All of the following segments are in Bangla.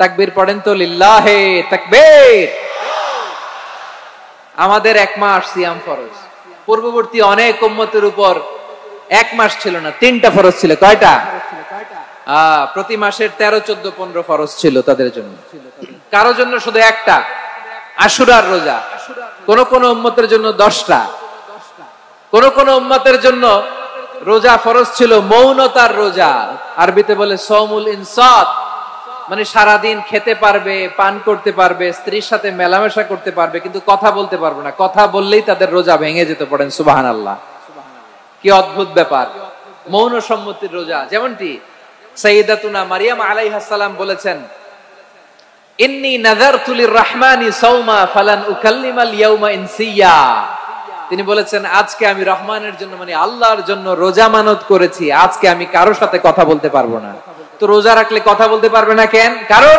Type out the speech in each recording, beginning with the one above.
তাকবীর পড়েন তো, লিল্লাহে তাকবীর। আমাদের 1 মাস সিয়াম ফরজ, পূর্ববর্তী অনেক উম্মতের উপর 1 মাস ছিল না, 3টা ফরজ ছিল। কয়টা? প্রতি মাসের 13, 14, 15 ফরজ ছিল তাদের জন্য। কারো জন্য শুধু একটা, আশুরার রোজা। কোন কোন উম্মতের জন্য 10টা, কোন কোন উম্মতের জন্য রোজা ফরজ ছিল মৌনতার রোজা, আরবিতে বলে সওমুল ইনসাত, মানে সারাদিন খেতে পারবে, পান করতে পারবে, স্ত্রীর সাথে মেলামেশা করতে পারবে, কিন্তু কথা বলতে পারবে না। কথা বললেই তাদের রোজা ভেঙে যেত। পড়েন সুবহানাল্লাহ। কি অদ্ভুত ব্যাপার, মৌন সম্মতির রোজা। যেমনটি সাইয়্যিদাতুনা মারিয়াম আলাইহাস সালাম বলেছেন, ইন্নী নাযারতু লির-রাহমানি সাওমা ফালান উকাল্লিমাল ইয়াওমা ইনসিয়া। তিনি বলেছেন, আজকে আমি রহমানের জন্য, মানে আল্লাহর জন্য রোজা মানত করেছি, আজকে আমি কারোর সাথে কথা বলতে পারবো না। তো রোজা রাখলে কথা বলতে পারবে না কেন? কারণ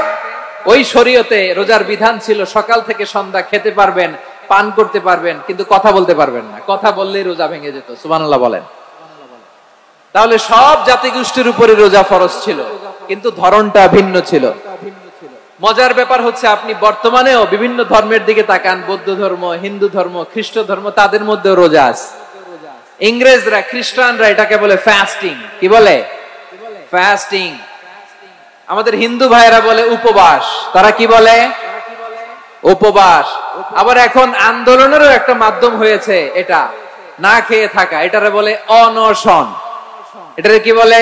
ওই শরীয়তে রোজার বিধান ছিল সকাল থেকে সন্ধ্যা খেতে পারবেন, পান করতে পারবেন, কিন্তু কথা বলতে পারবেন না। কথা বললেই রোজা ভেঙে যেত। সুবহানাল্লাহ বলেন। তাহলে সব জাতিগোষ্ঠীর উপরে রোজা ফরজ ছিল, কিন্তু ধরনটা ভিন্ন ছিল। মজার ব্যাপার হচ্ছে, আপনি বর্তমানেও বিভিন্ন ধর্মের দিকে তাকান, বৌদ্ধ ধর্ম, হিন্দু ধর্ম, খ্রিস্ট ধর্ম, তাদের মধ্যে রোজা আছে। ইংরেজরা, খ্রিস্টানরা এটাকে বলে ফাস্টিং। কি বলে? ফাস্টিং। আমাদের হিন্দু ভাইয়েরা বলে উপবাস। তারা কি বলে? উপবাস। আবার এখন আন্দোলনেরও একটা মাধ্যম হয়েছে এটা, না খেয়ে থাকা, এটারে বলে অনশন। এটারে কি বলে?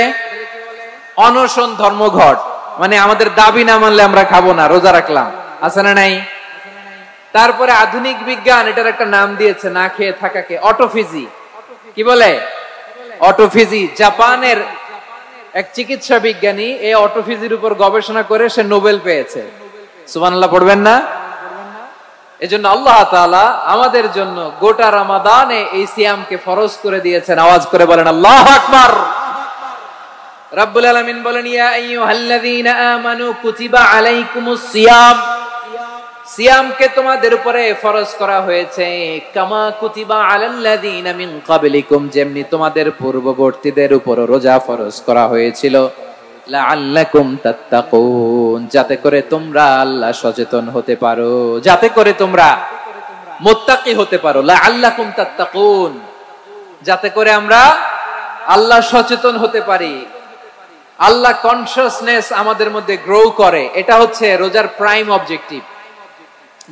অনশন ধর্মঘট। মানে আমাদের দাবি না মানলে আমরা খাবো না, রোজা রাখলাম। আছে না নাই? তারপরে আধুনিক বিজ্ঞান এটার একটা নাম দিয়েছে না খেয়ে থাকাকে, অটোফিজি। কি বলে? অটোফিজি। জাপানের এক চিকিৎসা বিজ্ঞানী এই অটোফিজির উপর গবেষণা করে সে নোবেল পেয়েছে। সুবহানাল্লাহ পড়বেন না? এজন্য আল্লাহ তাআলা আমাদের জন্য গোটা রমাদানে এই সিয়ামকে ফরজ করে দিয়েছেন। আওয়াজ করে বলেন আল্লাহু আকবার। রাব্বুল আলামিন বলেন, ইয়া আইয়ুহাল্লাযীনা আমানু কুতিবা আলাইকুমুস সিয়াম। সিয়ামকে তোমাদের উপরে ফরজ করা হয়েছে, কামা কুতিবা আলাল্লাযীনা মিন ক্বাবলিকুম, যেমনি তোমাদের পূর্ববর্তীদের উপর রোজা ফরজ করা হয়েছিল, লাআল্লাকুম তাত্তাকুন, যাতে করে তোমরা আল্লাহ সচেতন হতে পারো, যাতে করে তোমরা মুত্তাকি হতে পারো। লাআল্লাকুম তাত্তাকুন, যাতে করে আমরা আল্লাহ সচেতন হতে পারি, আল্লাহ কনসিয়াসনেস আমাদের মধ্যে গ্রো করে। এটা হচ্ছে রোজার prime objective,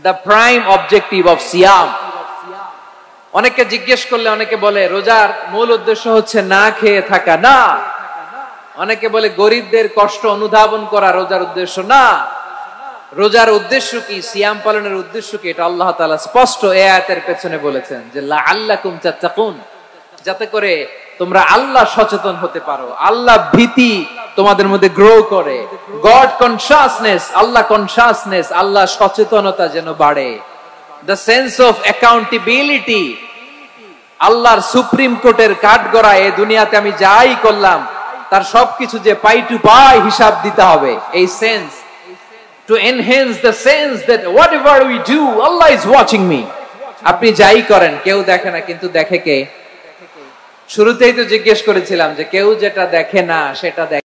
the prime objective of সিয়াম। অনেকে জিজ্ঞেস করলে অনেকে বলে রোজার মূল উদ্দেশ্য হচ্ছে না খেয়ে থাকা। না। অনেকে বলে গরিবদের কষ্ট অনুধাবন করা রোজার উদ্দেশ্য। না। রোজার উদ্দেশ্য কি, সিয়াম পালনের উদ্দেশ্য কি, এটা আল্লাহ তাআলা স্পষ্ট এই আয়াতের পেছনে বলেছেন যে লাআল্লাকুম তাত্তাকুন, যাতে করে তোমরা আল্লাহ সচেতন হতে পারো, আল্লাহ ভীতি তোমাদের মধ্যে গ্রো করে, গড কনসিয়াসনেস, আল্লাহ কনসিয়াসনেস, আল্লাহ সচেতনতা যেন বাড়ে, দ্য সেন্স অফ অ্যাকাউন্টেবিলিটি। আল্লাহর সুপ্রিম কোর্টের কাঠগড়া এই দুনিয়াতে আমি যাই করলাম তার সবকিছু যে পাই টু পাই হিসাব দিতে হবে, এই sense, to enhance the sense that whatever we do Allah is watching me. আপনি যাই করেন কেউ দেখে না, কিন্তু দেখে কে? শুরুতেই তো জিজ্ঞেস করেছিলাম যে কেউ যেটা দেখে না সেটা দেখে।